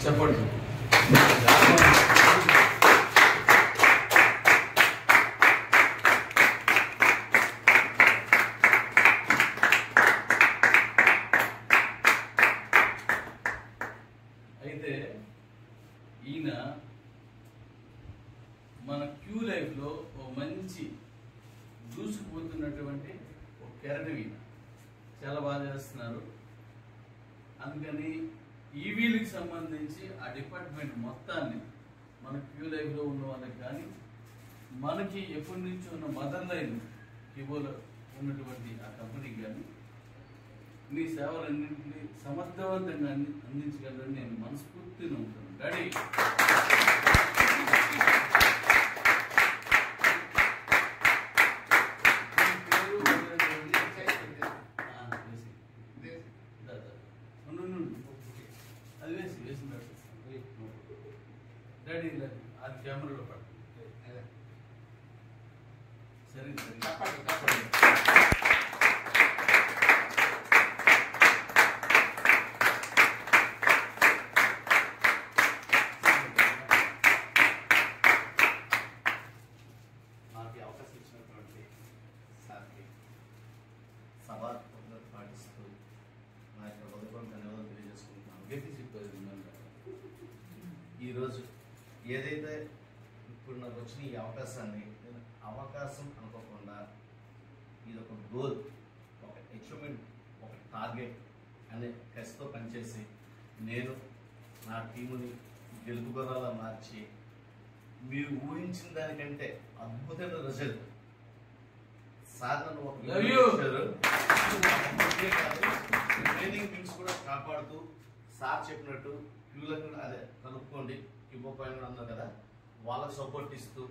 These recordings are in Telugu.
చెప్పండి. అయితే ఈయన మన క్యూ లైఫ్లో ఓ మంచి దూసుకుపోతున్నటువంటి ఒక కెరటం ఈయన చాలా బాగా చేస్తున్నారు. అందుకని ఈవీలకు సంబంధించి ఆ డిపార్ట్మెంట్ మొత్తాన్ని మన క్యూ లైఫ్లో ఉన్న వాళ్ళకి కానీ మనకి ఎప్పటి నుంచి ఉన్న మదర్ లైన్ క్యూలో ఉన్నటువంటి ఆ కంపెనీకి కానీ మీ సేవలన్నింటినీ సమర్థవంతంగా అందించగలరని నేను మనస్ఫూర్తిగా నమ్ముతాను. డాడీ అది వేసి డాడీ అది కెమెరాలో పడు. సరే సరే సభాత్మకంగా పాటిస్తూ నా యొక్క హృదయపూర్వక ధన్యవాదాలు తెలియజేసుకుంటున్నాను. ఈరోజు ఏదైతే ఇప్పుడు నాకు వచ్చిన ఈ అవకాశాన్ని నేను అవకాశం అనుకోకుండా ఇది ఒక గోల్, ఒక అచీవ్మెంట్, ఒక టార్గెట్ అనే కసితో పనిచేసి నేను నా టీముని గెలుపుగొర్రాలా మార్చి మీరు ఊహించిన దానికంటే అద్భుతమైన రిజల్ట్ సార్ నన్ను ఒక ట్రైనింగ్ థింగ్స్ కూడా కాపాడుతూ సార్ చెప్పినట్టు క్యూలకు అదే కలుపుకోండి ఇవ్వకపోయిన అన్నారు కదా, వాళ్ళకి సపోర్ట్ ఇస్తూ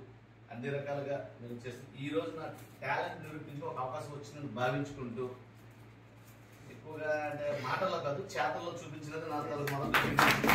అన్ని రకాలుగా నేను చేస్తూ ఈరోజు నా టాలెంట్ నిరూపించి ఒక అవకాశం వచ్చిందని భావించుకుంటూ ఎక్కువగా అంటే మాటల్లో కాదు చేతల్లో చూపించినది నా తలకు మొదలు మాట్లాడుతున్నాను.